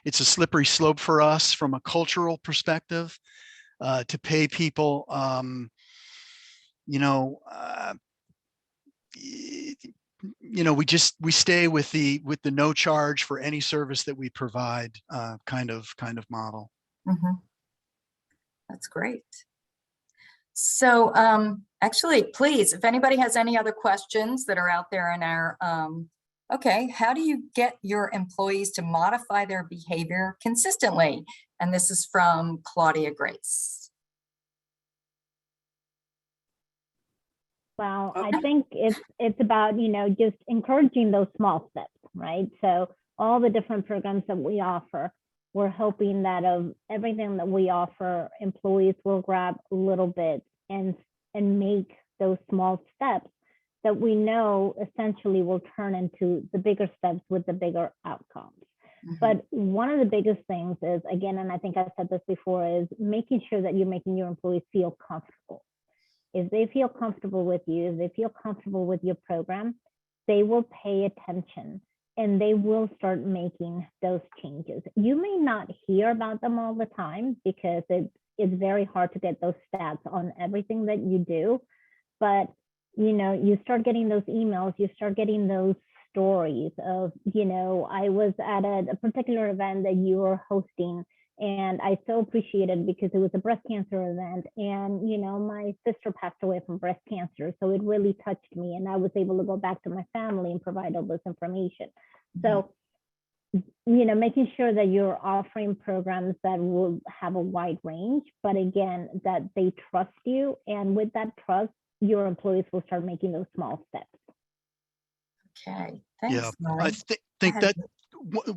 it's a slippery slope for us from a cultural perspective to pay people, we stay with the no charge for any service that we provide kind of model. Mm-hmm. That's great. So actually, please, if anybody has any other questions that are out there in our, okay, how do you get your employees to modify their behavior consistently? And this is from Claudia Grace. Well, Okay. I think it's about, just encouraging those small steps, right? So all the different programs that we offer, we're hoping that of everything that we offer, employees will grab a little bit and make those small steps that we know essentially will turn into the bigger steps with the bigger outcomes. Mm-hmm. But one of the biggest things is, again, and I think I've said this before, is making sure that you're making your employees feel comfortable. If they feel comfortable with you, if they feel comfortable with your program, they will pay attention and they will start making those changes. You may not hear about them all the time because it's very hard to get those stats on everything that you do. But, you start getting those emails, you start getting those stories of, I was at a particular event that you were hosting And I so appreciated it because it was a breast cancer event. And, you know, my sister passed away from breast cancer. So it really touched me. And I was able to go back to my family and provide all this information. So, you know, making sure that you're offering programs that will have a wide range, but again, that they trust you. And with that trust, your employees will start making those small steps. Okay, Yeah, thanks, I Lori. think ahead. that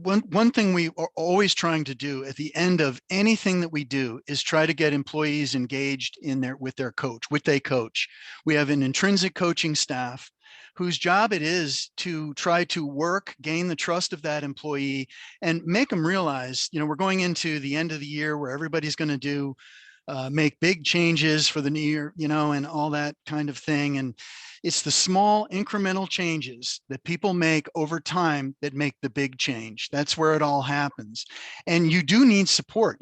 one thing we are always trying to do at the end of anything that we do is try to get employees engaged in with their coach, with a coach. We have an intrinsic coaching staff whose job it is to try to gain the trust of that employee and make them realize, you know, we're going into the end of the year where everybody's going to make big changes for the new year, you know, and all that kind of thing. And it's the small incremental changes that people make over time that make the big change. That's where it all happens. And you do need support.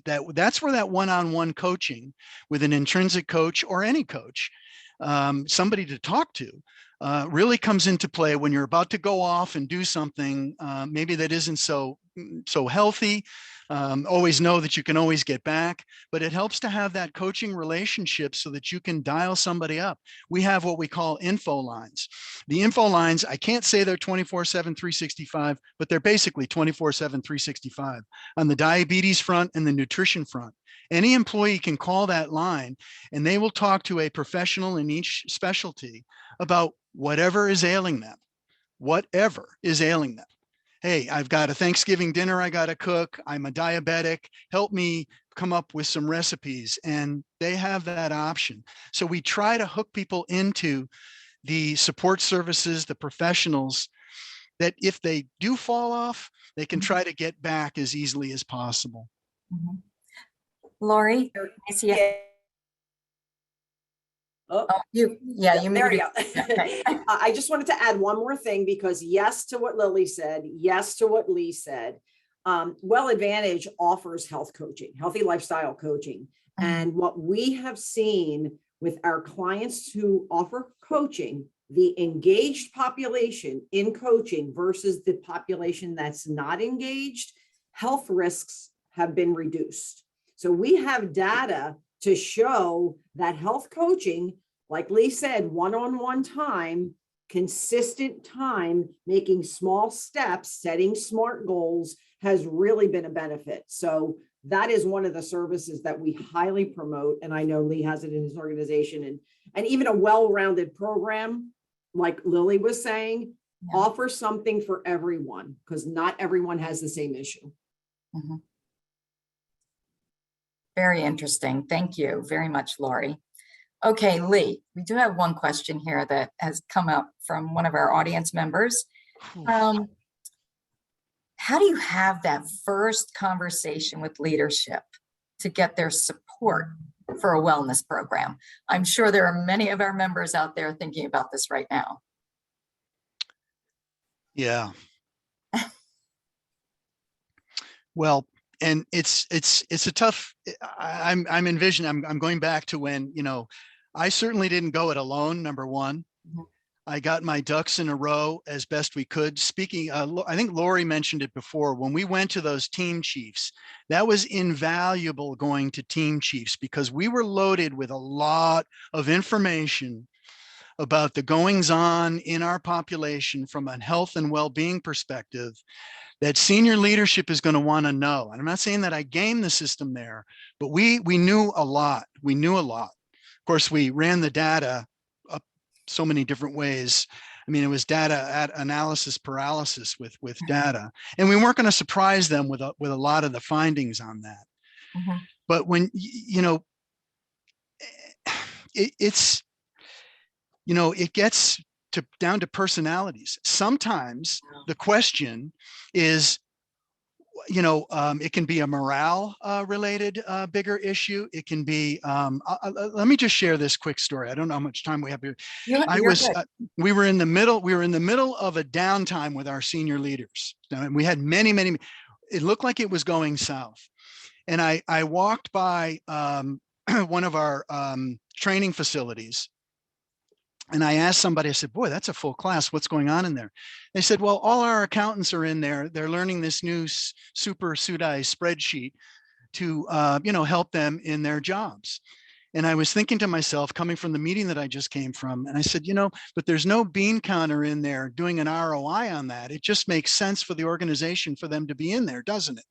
That's where that one-on-one coaching with an intrinsic coach or any coach, somebody to talk to, really comes into play when you're about to go off and do something maybe that isn't so healthy. Always know that you can always get back, but it helps to have that coaching relationship so that you can dial somebody up. We have what we call info lines. The info lines, I can't say they're 24/7, 365, but they're basically 24/7, 365 on the diabetes front and the nutrition front. Any employee can call that line and they will talk to a professional in each specialty about whatever is ailing them, Hey, I've got a Thanksgiving dinner I got to cook. I'm a diabetic. Help me come up with some recipes. And they have that option. So we try to hook people into the support services, the professionals, that if they do fall off, they can try to get back as easily as possible. Lori, I see it. Oh, you there we muted. go. Okay. I just wanted to add one more thing, because yes to what Lily said, yes to what Lee said. Well Advantage offers health coaching, healthy lifestyle coaching. And what we have seen with our clients who offer coaching, the engaged population in coaching versus the population that's not engaged, health risks have been reduced. So we have data to show that health coaching, like Lee said, one-on-one time, consistent time, making small steps, setting SMART goals has really been a benefit. So that is one of the services that we highly promote. And I know Lee has it in his organization, and even a well-rounded program, like Lily was saying, offer something for everyone, because not everyone has the same issue. Very interesting. Thank you very much, Lori. Okay, Lee, we do have one question here that has come up from one of our audience members. How do you have that first conversation with leadership to get their support for a wellness program? I'm sure there are many of our members out there thinking about this right now. Yeah. Well, and it's a tough, I'm envisioning, I'm going back to when, you know, I certainly didn't go it alone, number one. I got my ducks in a row as best we could. Speaking, I think Lori mentioned it before, when we went to those team chiefs, that was invaluable going to team chiefs, because we were loaded with a lot of information about the goings on in our population from a health and well-being perspective that senior leadership is going to want to know. And I'm not saying that I gamed the system there, but we knew a lot. We knew a lot. Of course, we ran the data up so many different ways. I mean, it was data analysis paralysis with data, and we weren't going to surprise them with a lot of the findings on that. But when, you know, it's, you know, it gets down to personalities. Sometimes the question is, you know, it can be a morale related bigger issue. It can be, let me just share this quick story. I don't know how much time we have here. We were in the middle of a downtime with our senior leaders. And we had many, it looked like it was going south. And I walked by one of our training facilities. And I asked somebody, I said, boy, that's a full class. What's going on in there? They said, well, all our accountants are in there. They're learning this new super SUDI spreadsheet to, help them in their jobs. And I was thinking to myself, coming from the meeting that I just came from, and I said, but there's no bean counter in there doing an ROI on that. It just makes sense for the organization for them to be in there, doesn't it?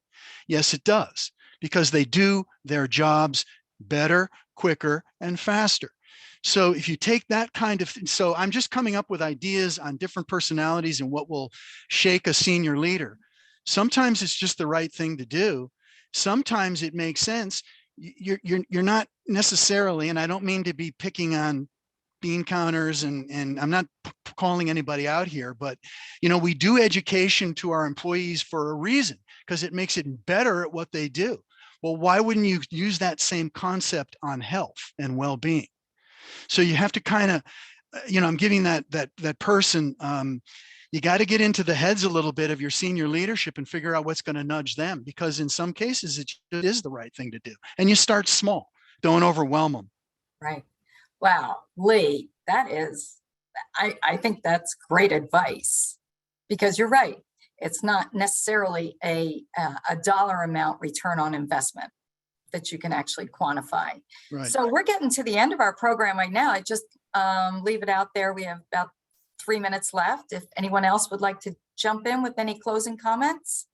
Yes, it does, because they do their jobs better, quicker, and faster. So if you take that so I'm just coming up with ideas on different personalities and what will shake a senior leader. Sometimes it's just the right thing to do. Sometimes it makes sense. You're not necessarily, and I don't mean to be picking on bean counters, and I'm not calling anybody out here, but we do education to our employees for a reason, because it makes it better at what they do. Well, why wouldn't you use that same concept on health and well-being? So you have to kind of, I'm giving that person, you got to get into the heads a little bit of your senior leadership and figure out what's going to nudge them, because in some cases it is the right thing to do. And you start small, don't overwhelm them. Right. Wow, Lee, I think that's great advice, because you're right. It's not necessarily a dollar amount return on investment that you can actually quantify. Right. So we're getting to the end of our program right now. I just leave it out there. We have about 3 minutes left. If anyone else would like to jump in with any closing comments.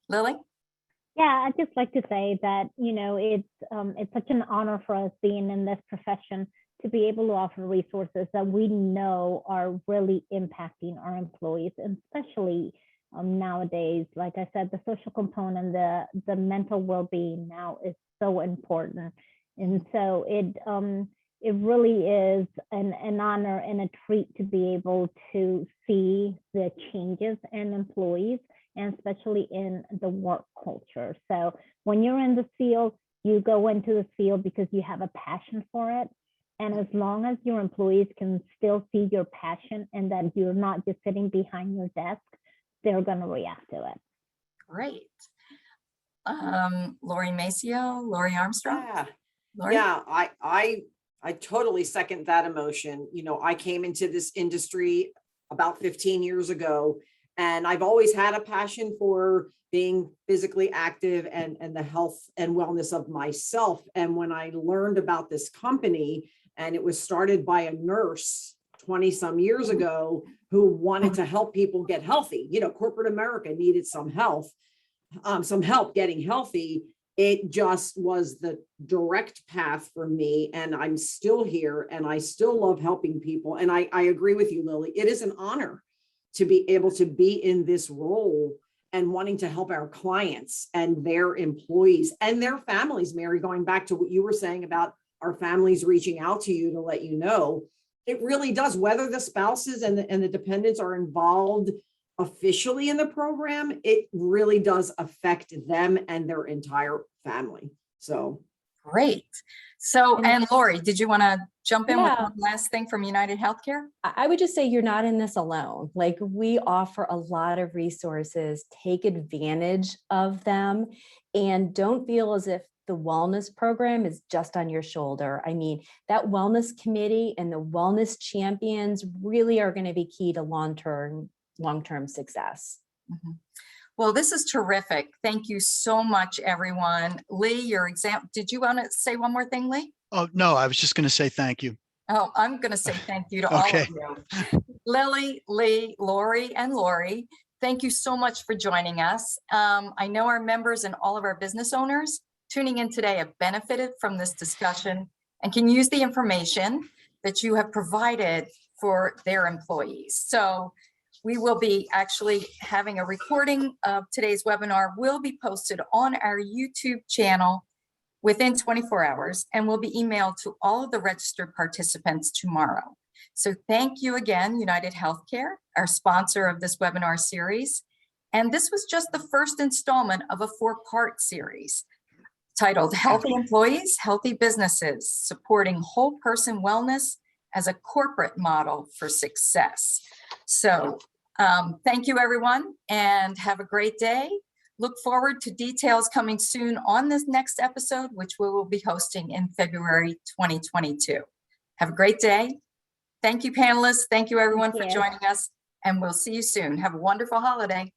Lily? Yeah, I'd just like to say that, it's such an honor for us being in this profession to be able to offer resources that we know are really impacting our employees, and especially nowadays. Like I said, the social component, the mental well-being now is so important. And so it really is an honor and a treat to be able to see the changes in employees, and especially in the work culture. So when you're in the field, you go into the field because you have a passion for it. And as long as your employees can still see your passion and that you're not just sitting behind your desk, they're going to react to it. Great. Lori Maceo, Lori Armstrong. Yeah. Lori? Yeah, I totally second that emotion. I came into this industry about 15 years ago, and I've always had a passion for being physically active and the health and wellness of myself. And when I learned about this company, and it was started by a nurse 20 some years ago who wanted to help people get healthy, corporate America needed some help getting healthy. It just was the direct path for me, and I'm still here, and I still love helping people. And I agree with you, Lily. It is an honor to be able to be in this role and wanting to help our clients and their employees and their families. Mary, going back to what you were saying about our families reaching out to you to let you know, it really does, whether the spouses and the dependents are involved officially in the program, it really does affect them and their entire family. So great. So, and Lori, did you want to jump in with Yeah. one last thing from UnitedHealthcare? I would just say you're not in this alone. Like, we offer a lot of resources, take advantage of them, and don't feel as if the wellness program is just on your shoulder. I mean, that wellness committee and the wellness champions really are going to be key to long-term success. Mm-hmm. Well, this is terrific. Thank you so much, everyone. Lee, your exam. Did you want to say one more thing, Lee? Oh, no, I was just going to say thank you. Oh, I'm going to say thank you to all of you. Lily, Lee, Lori, and Lori, thank you so much for joining us. I know our members and all of our business owners tuning in today have benefited from this discussion and can use the information that you have provided for their employees. So we will be actually having a recording of today's webinar will be posted on our YouTube channel within 24 hours and will be emailed to all of the registered participants tomorrow. So thank you again, UnitedHealthcare, our sponsor of this webinar series. And this was just the first installment of a 4-part series titled Healthy Employees, Healthy Businesses, Supporting Whole Person Wellness as a Corporate Model for Success. So thank you, everyone, and have a great day. Look forward to details coming soon on this next episode, which we will be hosting in February 2022. Have a great day. Thank you, panelists. Thank you, everyone, for joining us, and we'll see you soon. Have a wonderful holiday.